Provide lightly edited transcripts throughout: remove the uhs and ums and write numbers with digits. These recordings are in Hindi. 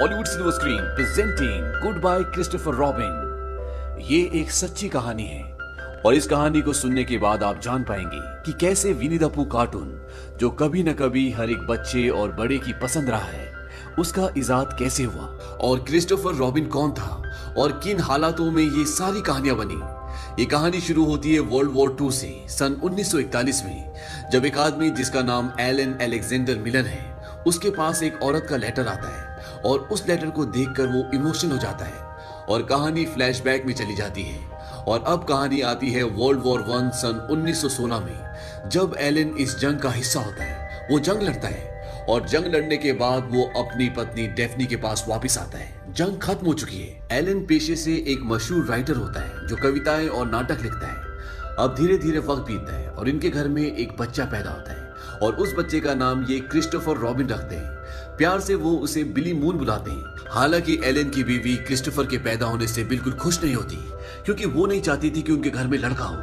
Bollywood silver screen presenting good bye Christopher robin. ये एक सच्ची कहानी है और इस कहानी को सुनने के बाद आप जान पाएंगे कि कैसे विनी द पूह कार्टून, जो कभी न कभी हर एक बच्चे और बड़े की पसंद रहा है, उसका इजाद कैसे हुआ और क्रिस्टोफर रॉबिन कौन था और किन हालातों में ये सारी कहानियां बनी। ये कहानी शुरू होती है वर्ल्ड वॉर 2 से सन 1941 में, जब एक आदमी जिसका नाम एलन अलेक्जेंडर मिलर है, उसके पास एक औरत का लेटर आता है और उस लेटर को देखकर वो इमोशनल हो जाता है और कहानी फ्लैशबैक में चली जाती है। और अब कहानी आती है वर्ल्ड वॉर 1 सन 1916 में, जब एलन इस जंग का हिस्सा होता है। वो जंग लड़ता है और जंग लड़ने के बाद वो अपनी पत्नी डेफनी के पास वापस आता है। जंग खत्म हो चुकी है। एलन पेशे से एक मशहूर राइटर होता है जो कविताएं और नाटक लिखता है। अब धीरे धीरे वक्त बीतता है और इनके घर में एक बच्चा पैदा होता है और उस बच्चे का नाम ये क्रिस्टोफर रॉबिन रखते हैं। प्यार से वो उसे बिली मून बुलाते हैं। हालांकि एलन की बीवी क्रिस्टोफर के पैदा होने से बिल्कुल खुश नहीं होती, क्योंकि वो नहीं चाहती थी कि उनके घर में लड़का हो,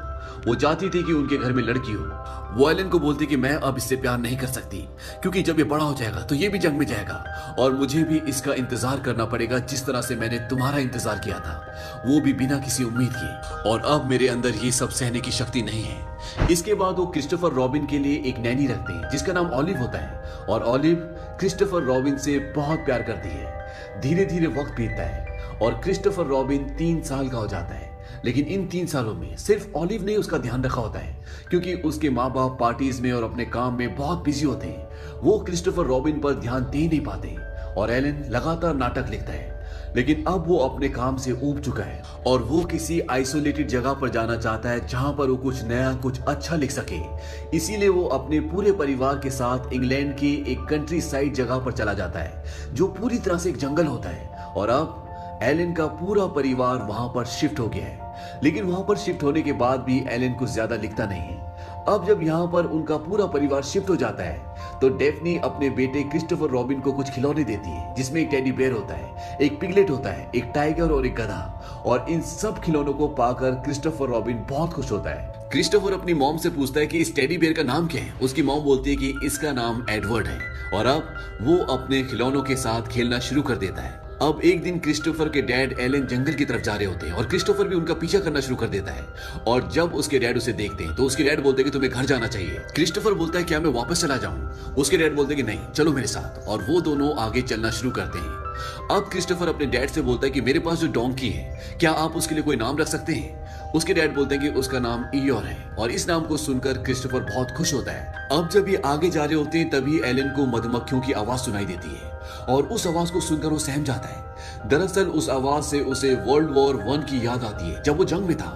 वो चाहती थी कि उनके घर में लड़की हो। वो एलन को बोलती कि मैं अब इससे प्यार नहीं कर सकती, क्योंकि जब ये बड़ा हो जाएगा तो ये भी जंग में जाएगा और मुझे भी इसका इंतजार करना पड़ेगा जिस तरह से मैंने तुम्हारा इंतजार किया था, वो भी बिना किसी उम्मीद के। और अब मेरे अंदर ये सब सहने की शक्ति नहीं है। इसके बाद वो क्रिस्टोफर रॉबिन के लिए एक नैनी रखते हैं जिसका नाम ऑलिव होता है और ऑलिव क्रिस्टोफर रॉबिन से बहुत प्यार करती है। धीरे धीरे वक्त बीतता है और क्रिस्टोफर रॉबिन 3 साल का हो जाता है। लेकिन इन 3 सालों में सिर्फ ऑलिव ने उसका ध्यान रखा होता है, क्योंकि उसके माँ बाप पार्टीज में और अपने काम में बहुत बिजी होते हैं। वो क्रिस्टोफर रॉबिन पर ध्यान दे नहीं पाते और एलन लगातार नाटक लिखता है। लेकिन अब वो अपने काम से ऊब चुका है और वो किसी आइसोलेटेड जगह पर जाना चाहता है जहां पर वो कुछ नया, कुछ अच्छा लिख सके। इसीलिए वो अपने पूरे परिवार के साथ इंग्लैंड की एक कंट्री साइड जगह पर चला जाता है, जो पूरी तरह से एक जंगल होता है। और अब एलन का पूरा परिवार वहां पर शिफ्ट हो गया है। लेकिन वहां पर शिफ्ट होने के बाद भी एलन कुछ ज्यादा लिखता नहीं है। अब जब यहाँ पर उनका पूरा परिवार शिफ्ट हो जाता है तो डेफनी अपने बेटे क्रिस्टोफर रॉबिन को कुछ खिलौने देती है, जिसमें एक टेडी बेयर होता है, एक पिगलेट होता है, एक टाइगर और एक गधा। और इन सब खिलौनों को पाकर क्रिस्टोफर रॉबिन बहुत खुश होता है। क्रिस्टोफर अपनी मॉम से पूछता है कि इस टेडी बेयर का नाम क्या है। उसकी मॉम बोलती है कि इसका नाम एडवर्ड है। और अब वो अपने खिलौनों के साथ खेलना शुरू कर देता है। अब एक दिन क्रिस्टोफर के डैड एलन जंगल की तरफ जा रहे होते हैं और क्रिस्टोफर भी उनका पीछा करना शुरू कर देता है। और जब उसके डैड उसे देखते हैं तो उसके डैड बोलते हैं कि तुम्हें घर जाना चाहिए। क्रिस्टोफर बोलता है क्या मैं वापस चला जाऊं? उसके डैड बोलते हैं कि नहीं, चलो मेरे साथ। और वो दोनों आगे चलना शुरू करते हैं। अब क्रिस्टोफर अपने डैड से बोलता है कि मेरे पास जो डोंकी है, क्या आप उसके लिए कोई नाम रख सकते हैं? उसके डैड बोलते हैं कि उसका नाम ईयोर है। और इस नाम को सुनकर क्रिस्टोफर बहुत खुश होता है। अब जब ये आगे जा रहे होते हैं तभी एलन को मधुमक्खियों की आवाज सुनाई देती है और उस आवाज को सुनकर वो सहम जाता है। दरअसल उस आवाज से उसे वर्ल्ड वॉर 1 की याद आती है, जब वो जंग में था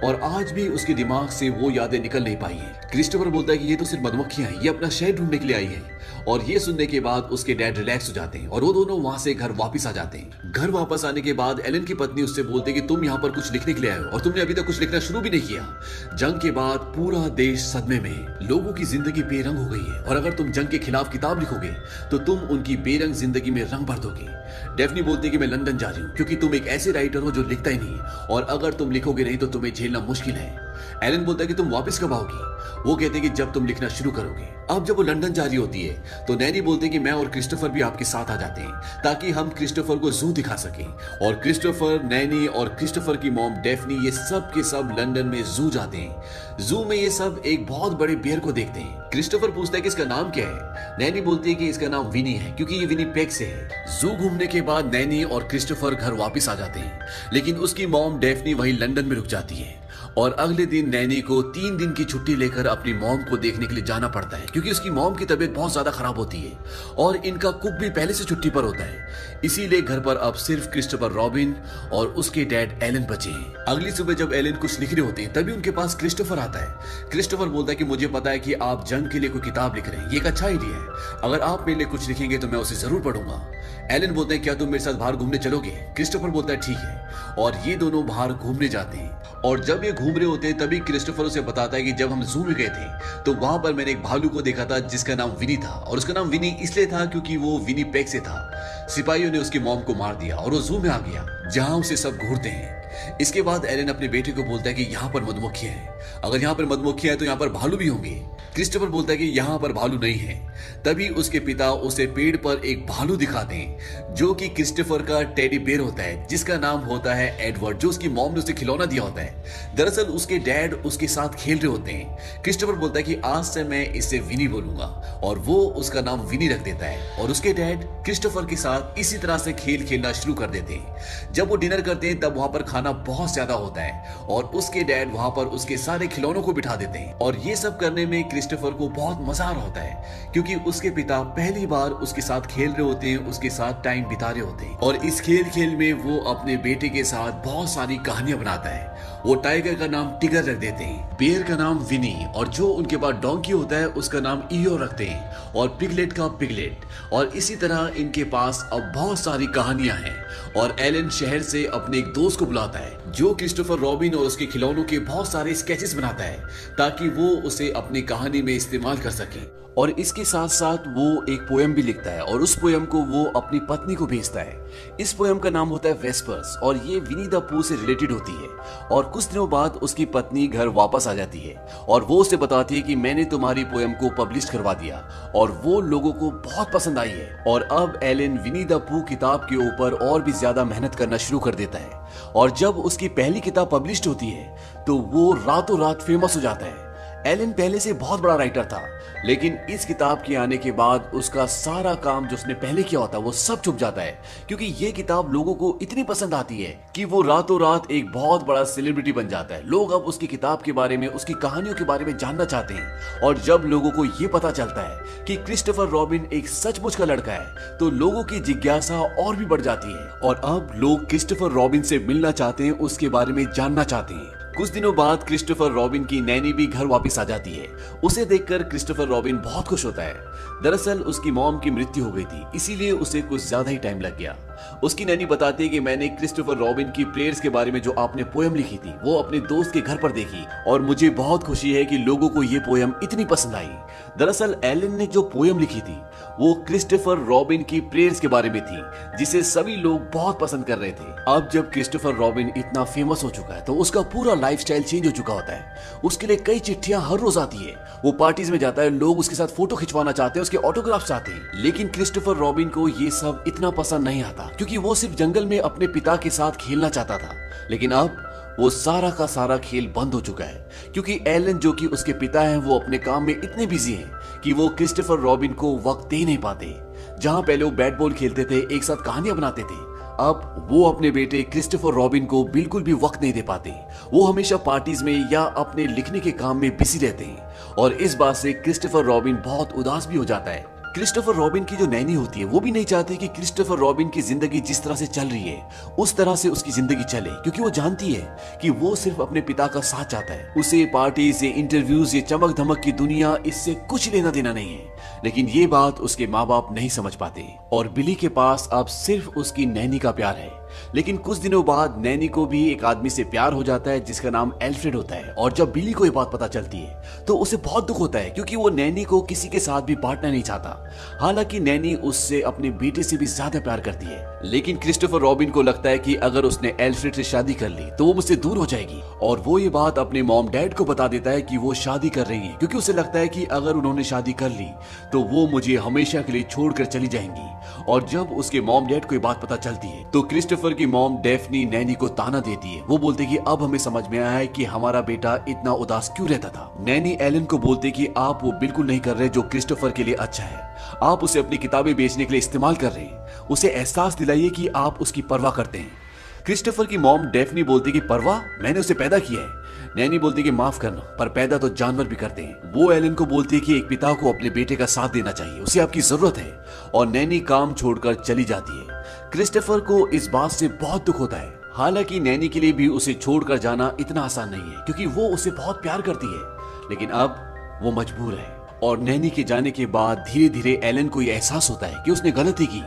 और आज भी उसके दिमाग से वो यादें निकल नहीं पाई हैं। क्रिस्टोफर बोलता है कि ये तो सिर्फ मधुमक्खियां हैं, ये अपना शहर ढूंढने के लिए आई है। और ये सुनने के बाद उसके डैड रिलैक्स हो जाते हैं और वो दोनों वहां से घर वापस आ जाते हैं। घर वापस आने के बाद एलन की पत्नी उससे बोलती है कि तुम यहाँ पर कुछ लिखने के लिए आए हो और तुमने अभी तक कुछ लिखना शुरू भी नहीं किया। जंग के बाद पूरा देश सदमे में, लोगों की जिंदगी बेरंग हो गई है और अगर तुम जंग के खिलाफ किताब लिखोगे तो तुम उनकी बेरंग जिंदगी में रंग भर दोगे। डेफनी बोलती है कि मैं लंदन जा रही हूँ, क्योंकि तुम एक ऐसे राइटर हो जो लिखता ही नहीं और अगर तुम लिखोगे नहीं तो तुम्हें झेलना मुश्किल है। एलन बोलता है कि तुम वापस कब आओगी? वो कहते हैं कि जब तुम लिखना शुरू करोगे। अब जब वो लंदन जा रही होती है तो नैनी बोलते हैं कि मैं और क्रिस्टोफर भी आपके साथ आ जाते हैं ताकि हम क्रिस्टोफर को जू दिखा सकें। और क्रिस्टोफर, नैनी और क्रिस्टोफर की मॉम डेफनी ये सब के सब लंदन में जू जाते हैं। जू में ये सब एक बहुत बड़े बेयर को देखते हैं। क्रिस्टोफर पूछता है कि इसका नाम क्या है? नैनी बोलती है कि इसका नाम विनी है, क्योंकि ये विनीपेग से है। जू घूमने के बाद नैनी और क्रिस्टोफर घर वापस आ जाते हैं, लेकिन उसकी मॉम डेफनी वहीं लंदन में रुक जाती है। और अगले दिन नैनी को 3 दिन की छुट्टी लेकर अपनी मॉम को देखने के लिए जाना पड़ता है, क्योंकि उसकी मॉम की तबीयत बहुत ज्यादा खराब होती है और इनका कुक भी पहले से छुट्टी पर होता है। इसीलिए घर पर अब सिर्फ क्रिस्टोफर रॉबिन और उसके डैड एलन बचे हैं। अगली सुबह जब एलन कुछ लिख रहे होते हैं तभी उनके पास क्रिस्टोफर आता है। क्रिस्टोफर बोलता है कि मुझे पता है कि आप जंग के लिए कोई किताब लिख रहे हैं, ये एक अच्छा आइडिया है। अगर आप मेरे लिए कुछ लिखेंगे तो मैं उसे जरूर पढ़ूंगा। एलन बोलते हैं क्या तुम मेरे साथ बाहर घूमने चलोगे? क्रिस्टोफर बोलता है ठीक है। और ये दोनों बाहर घूमने जाते हैं। और जब ये घूम रहे होते हैं तभी क्रिस्टोफर उसे बताता है कि जब हम जू में गए थे तो वहां पर मैंने एक भालू को देखा था जिसका नाम विनी था। और उसका नाम विनी इसलिए था क्योंकि वो विनीपेग से था। सिपाहियों ने उसकी मॉम को मार दिया और वो जू में आ गया, जहां उसे सब घूरते हैं। इसके बाद एलन अपने बेटे को बोलता है कि यहाँ पर मधुमक्खियां हैं अगर यहाँ पर मधुमक्खियां हैं तो यहाँ पर भालू भी होंगे। क्रिस्टोफर बोलता है कि यहाँ पर भालू नहीं है। तभी उसके पिता उसे पेड़ पर एक भालू दिखाते हैं जो कि क्रिस्टोफर का टेडी बेयर होता है, जिसका नाम होता है एडवर्ड, जो उसकी मॉम ने उसे खिलौना दिया होता है। दरअसल उसके डैड उसके साथ खेल रहे होते हैं। क्रिस्टोफर बोलता है कि आज से मैं इसे विनी बोलूंगा और वो उसका नाम विनी रख देता है। और उसके डैड क्रिस्टोफर के साथ इसी तरह से खेल खेलना शुरू कर देते हैं। जब वो डिनर करते हैं तब वहां पर खाना बहुत ज्यादा होता है और उसके डैड वहां पर उसके सारे खिलौनों को बिठा देते हैं। और ये सब करने में क्रिस्टोफर को बहुत मजा आ रहा होता है क्योंकि उसके पिता पहली बार उसके साथ खेल रहे होते हैं, उसके साथ टाइम बिता रहे होते हैं। और इस खेल में वो अपने बेटे के साथ बहुत सारी कहानियां बनाता है। वो टाइगर का नाम टिगर रख देते हैं, बेयर का नाम विनी, और जो उनके पास डोंकी होता है उसका नाम ईयो रखते हैं, और पिगलेट का पिगलेट। और इसी तरह इनके पास अब बहुत सारी कहानियां हैं। और एलन शहर से अपने एक दोस्त को बुलाता है जो क्रिस्टोफर रॉबिन और उसके खिलौनों के बहुत सारे स्केचेस बनाता है ताकि वो उसे अपनी कहानी में इस्तेमाल कर सके। और इसके साथ साथ वो एक पोयम भी लिखता है और उस पोयम को वो अपनी पत्नी को भेजता है। इस पोयम का नाम होता है वेस्पर्स और ये विनी द पू से रिलेटेड होती है। और कुछ दिनों बाद उसकी पत्नी घर वापस आ जाती है और वो उसे बताती है कि मैंने तुम्हारी पोयम को पब्लिश करवा दिया और वो लोगों को बहुत पसंद आई है। और अब एलन विनी द पू किताब के ऊपर और भी ज्यादा मेहनत करना शुरू कर देता है। और जब उसकी पहली किताब पब्लिश होती है तो वो रातों रात फेमस हो जाता है। एलन पहले से बहुत बड़ा राइटर था, लेकिन इस किताब के आने के बाद उसका सारा काम जो उसने पहले किया होता है वो सब छुप जाता है क्योंकि ये किताब लोगों को इतनी पसंद आती है कि वो रातों रात एक बहुत बड़ा सेलिब्रिटी बन जाता है। लोग अब उसकी किताब के बारे में, उसकी कहानियों के बारे में जानना चाहते हैं। और जब लोगों को ये पता चलता है कि क्रिस्टोफर रॉबिन एक सचमुच का लड़का है तो लोगों की जिज्ञासा और भी बढ़ जाती है और अब लोग क्रिस्टोफर रॉबिन से मिलना चाहते हैं, उसके बारे में जानना चाहते हैं। कुछ दिनों बाद क्रिस्टोफर रॉबिन की नैनी भी घर वापस आ जाती है। उसे देखकर क्रिस्टोफर रॉबिन बहुत खुश होता है। दरअसल उसकी मॉम की मृत्यु हो गई थी, इसीलिए उसे कुछ ज्यादा ही टाइम लग गया। उसकी नैनी बताती है कि मैंने क्रिस्टोफर रॉबिन की प्रेयर्स के बारे में जो आपने पोयम लिखी थी वो अपने दोस्त के घर पर देखी और मुझे बहुत खुशी है कि लोगों को ये पोयम इतनी पसंद आई। दरअसल एलन ने जो पोयम लिखी थी वो क्रिस्टोफर रॉबिन की प्रेयर्स के बारे में थी जिसे सभी लोग बहुत पसंद कर रहे थे। अब जब क्रिस्टोफर रॉबिन इतना फेमस हो चुका है तो उसका पूरा लाइफस्टाइल चेंज हो चुका होता है। उसके लिए कई चिट्ठियां हर रोज आती है, वो पार्टीज में जाता है, लोग उसके साथ फोटो खिंचवाना चाहते हैं, उसके ऑटोग्राफ चाहते हैं। लेकिन क्रिस्टोफर रॉबिन को ये सब इतना पसंद नहीं आता क्योंकि वो सिर्फ जंगल में अपने पिता के साथ खेलना चाहता था। लेकिन अब वो सारा का सारा खेल बंद हो चुका है क्योंकि एलन जो कि उसके पिता हैं वो अपने काम में इतने बिजी हैं कि वो क्रिस्टोफर रॉबिन को वक्त दे नहीं पाते। जहां पहले वो बैट बॉल खेलते थे, एक साथ कहानियां बनाते थे, अब वो अपने बेटे क्रिस्टोफर रॉबिन को बिल्कुल भी वक्त नहीं दे पाते। वो हमेशा पार्टीज में या अपने लिखने के काम में बिजी रहते हैं और इस बात से क्रिस्टोफर रॉबिन बहुत उदास भी हो जाता है। क्रिस्टोफर रॉबिन की जो नैनी होती है वो भी नहीं चाहती कि क्रिस्टोफर रॉबिन की जिंदगी जिस तरह से चल रही है उस तरह से उसकी जिंदगी चले क्योंकि वो जानती है कि वो सिर्फ अपने पिता का साथ चाहता है। उसे पार्टीज, ये इंटरव्यूज, ये चमक धमक की दुनिया, इससे कुछ लेना देना नहीं है। लेकिन ये बात उसके माँ बाप नहीं समझ पाते और बिली के पास अब सिर्फ उसकी नैनी का प्यार है। लेकिन कुछ दिनों बाद नैनी को भी एक आदमी से प्यार हो जाता है जिसका नाम एल्फ्रेड होता है। और जब बिली को ये बात पता चलती है तो उसे बहुत दुख होता है क्योंकि वो नैनी को किसी के साथ भी बांटना नहीं चाहता। हालांकि नैनी उससे अपने बेटे से भी ज्यादा प्यार करती है। लेकिन क्रिस्टोफर रॉबिन को लगता है कि अगर उसने एल्फ्रेड से शादी कर ली तो वो मुझसे दूर हो जाएगी और वो ये बात अपने मॉम डैड को बता देता है कि वो शादी कर रही है क्योंकि उसे लगता है कि अगर उन्होंने शादी कर ली तो वो मुझे हमेशा के लिए छोड़कर चली जाएंगी। और जब उसके मॉम डैड को ये बात पता चलती है तो क्रिस्टोफर की मॉम डेफनी नैनी को ताना देती है। वो बोलते कि अब हमें समझ में आया है कि हमारा बेटा इतना उदास क्यों रहता था। नैनी एलन को बोलते कि आप वो बिल्कुल नहीं कर रहे जो क्रिस्टोफर के लिए अच्छा है, आप उसे अपनी किताबें बेचने के लिए इस्तेमाल कर रहे हैं। उसे एहसास दिलाइए कि आप उसकी परवाह करते हैं। क्रिस्टोफर की मॉम डेफनी बोलती कि परवाह, मैंने उसे पैदा किया है। नैनी बोलती कि माफ करना, पर पैदा तो जानवर भी करते हैं। वो एलन को बोलती है कि एक पिता को अपने बेटे का साथ देना चाहिए, उसे आपकी जरूरत है। और नैनी काम छोड़कर चली जाती है। क्रिस्टोफर को इस बात से बहुत दुख होता है। हालांकि नैनी के लिए भी उसे छोड़कर जाना इतना आसान नहीं है क्योंकि वो उसे बहुत प्यार करती है। लेकिन अब वो मजबूर है। और नैनी के जाने के बाद धीरे धीरे एलन को यह एहसास होता है कि उसने गलती की।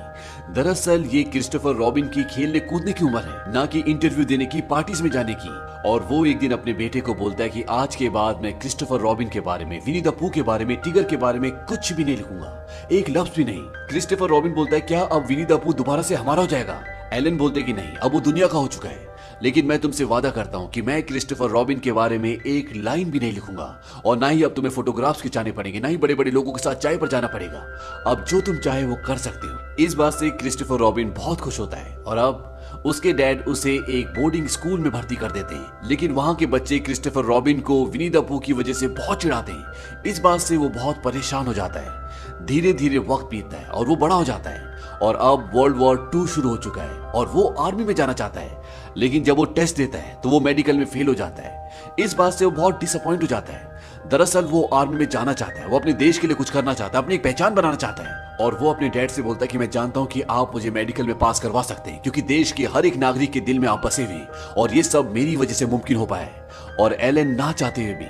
दरअसल ये क्रिस्टोफर रॉबिन की खेलने कूदने की उम्र है, ना कि इंटरव्यू देने की, पार्टीज में जाने की। और वो एक दिन अपने बेटे को बोलता है कि आज के बाद मैं क्रिस्टोफर रॉबिन के बारे में, विनी द पू के बारे में, टिगर के बारे में कुछ भी नहीं लिखूंगा, एक लफ्ज भी नहीं। क्रिस्टोफर रॉबिन बोलता है क्या अब विनी द पू दोबारा से हमारा हो जाएगा? एलन बोलते कि नहीं, अब वो दुनिया का हो चुका है। लेकिन मैं तुमसे वादा करता हूं कि मैं क्रिस्टोफर रॉबिन के बारे में एक लाइन भी नहीं लिखूंगा, और ना ही अब तुम्हें फोटोग्राफ्स खिंचाने पड़ेंगे, ना ही बड़े बड़े लोगों के साथ चाय पर जाना पड़ेगा। अब जो तुम चाहे वो कर सकते हो। इस बात से क्रिस्टोफर रॉबिन बहुत खुश होता है और अब उसके डैड उसे एक बोर्डिंग स्कूल में भर्ती कर देते हैं। लेकिन वहां के बच्चे क्रिस्टोफर रॉबिन को विनी द पूह की वजह से बहुत चिढ़ाते हैं। इस बात से वो बहुत परेशान हो जाता है। धीरे धीरे वक्त बीतता है और वो बड़ा हो जाता है और अब वर्ल्ड वॉर 2 शुरू हो चुका है और वो आर्मी में जाना चाहता है। लेकिन जब वो टेस्ट देता है तो वो मेडिकल में फेल हो जाता है। इस बात से वो बहुत डिसअपॉइंट हो जाता है। दरअसल वो आर्मी में जाना चाहता है, वो अपने देश के लिए कुछ करना चाहता है, अपनी एक पहचान बनाना चाहता है। और वो अपने डैड से बोलता है कि मैं जानता हूं कि आप मुझे मेडिकल में पास करवा सकते हैं, क्योंकि देश के हर एक नागरिक के दिल में आप बसे हुए और ये सब मेरी वजह से मुमकिन हो पाया है। और एलन ना चाहते हुए भी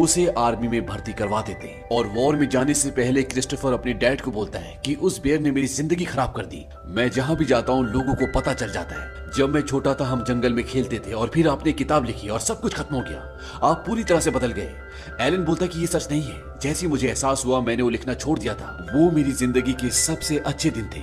उसे आर्मी में भर्ती करवा देते हैं। और वॉर में जाने से पहले क्रिस्टोफर अपने डैड को बोलता है कि उस बेर ने मेरी जिंदगी खराब कर दी। मैं जहां भी जाता हूं लोगों को पता चल जाता है। जब मैं छोटा था हम जंगल में खेलते थे और फिर आपने किताब लिखी और सब कुछ खत्म हो गया। आप पूरी तरह से बदल गए। एलन बोलता कि ये सच नहीं है। जैसे ही मुझे एहसास हुआ मैंने वो लिखना छोड़ दिया था। वो मेरी जिंदगी के सबसे अच्छे दिन थे।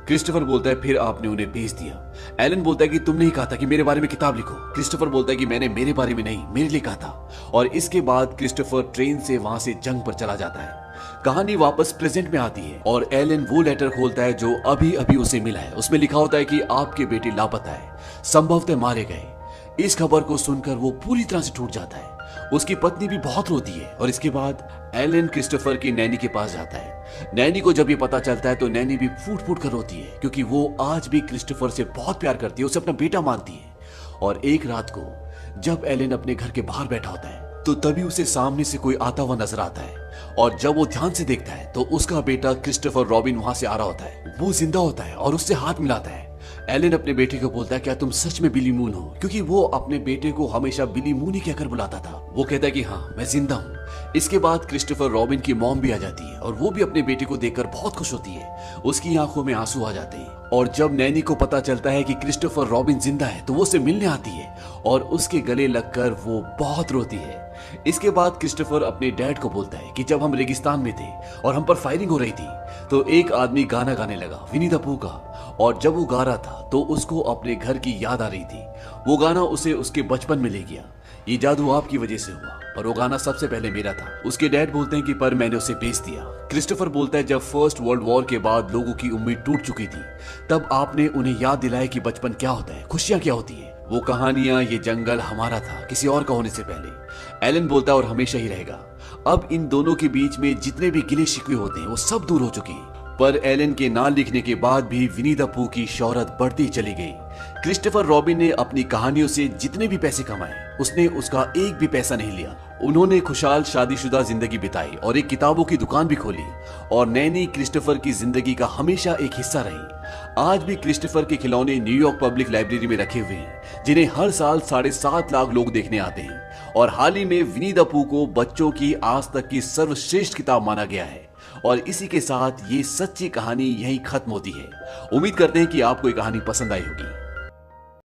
क्रिस्टोफर बोलता है फिर आपने उन्हें बेच दिया। एलन बोलता है कि तुमने ही कहा था कि मेरे बारे में किताब लिखो। क्रिस्टोफर बोलता है कि मैंने मेरे बारे में नहीं, मेरे लिए कहा था। और इसके बाद क्रिस्टोफर ट्रेन से वहां से जंग पर चला जाता है। कहानी वापस प्रेजेंट में आती है और एलन वो लेटर खोलता है जो अभी अभी उसे मिला है। उसमें लिखा होता है कि आपके बेटे लापता है, संभवतः मारे गए। इस खबर को सुनकर वो पूरी तरह से टूट जाता है। उसकी पत्नी भी बहुत रोती है और इसके बाद एलन क्रिस्टोफर की नैनी के पास जाता है। नैनी को जब ये पता चलता है तो नैनी भी फूट फूट कर रोती है, क्योंकि वो आज भी क्रिस्टोफर से बहुत प्यार करती है, उसे अपना बेटा मानती है। और एक रात को जब एलन अपने घर के बाहर बैठा होता है तो तभी उसे सामने से कोई आता हुआ नजर आता है। और जब वो ध्यान से देखता है तो उसका बेटा क्रिस्टोफर रॉबिन वहां से आ रहा होता है। वो जिंदा होता है और उससे हाथ मिलाता है। एलन अपने बेटे को बोलता है क्या तुम सच में बिली मून हो, क्योंकि वो अपने बेटे को हमेशा बिली मून ही कहकर बुलाता था। वो कहता है कि हाँ मैं जिंदा हूँ। इसके बाद क्रिस्टोफर रॉबिन की मॉम भी आ जाती है और वो भी अपने बेटे को देखकर बहुत खुश होती है। उसकी आंखों में आंसू आ जाते हैं। और जब नैनी को पता चलता है कि क्रिस्टोफर रॉबिन जिंदा है तो वो उसे मिलने आती है और उसके गले लगकर वो बहुत रोती है। इसके बाद क्रिस्टोफर अपने डैड को बोलता है कि जब हम रेगिस्तान में थे और हम पर फायरिंग हो रही थी तो एक आदमी गाना गाने लगा विनी द पूह का। और जब वो गा रहा था तो उसको अपने घर की याद आ रही थी। वो गाना उसे उसके बचपन में ले गया। ये जादू आपकी वजह से हुआ और वो गाना सबसे पहले मेरा था। उसके डैड बोलते हैं कि पर मैंने उसे बेच दिया। क्रिस्टोफर बोलता है जब फर्स्ट वर्ल्ड वॉर के बाद लोगों की उम्मीद टूट चुकी थी तब आपने उन्हें याद दिलाया कि बचपन क्या होता है, खुशियां क्या होती है। वो कहानियां, ये जंगल हमारा था किसी और का होने से पहले। एलन बोलता है और हमेशा ही रहेगा। अब इन दोनों के बीच में जितने भी गिले शिकवे होते हैं वो सब दूर हो चुके हैं। पर एलन के ना लिखने के बाद भी विनी द पूह की शोहरत बढ़ती चली गई। क्रिस्टोफर रॉबिन ने अपनी कहानियों से जितने भी पैसे कमाए उसने उसका एक भी पैसा नहीं लिया। उन्होंने खुशहाल शादीशुदा जिंदगी बिताई और एक किताबों की दुकान भी खोली। और नैनी क्रिस्टोफर की जिंदगी का हमेशा एक हिस्सा रही। आज भी क्रिस्टोफर के खिलौने न्यूयॉर्क पब्लिक लाइब्रेरी में रखे हुए हैं, जिन्हें हर साल 7.5 लाख लोग देखने आते हैं। और हाल ही में विनी द पूह को बच्चों की आज तक की सर्वश्रेष्ठ किताब माना गया है। और इसी के साथ ये सच्ची कहानी यहीं खत्म होती है। उम्मीद करते हैं कि आपको ये कहानी पसंद आई होगी।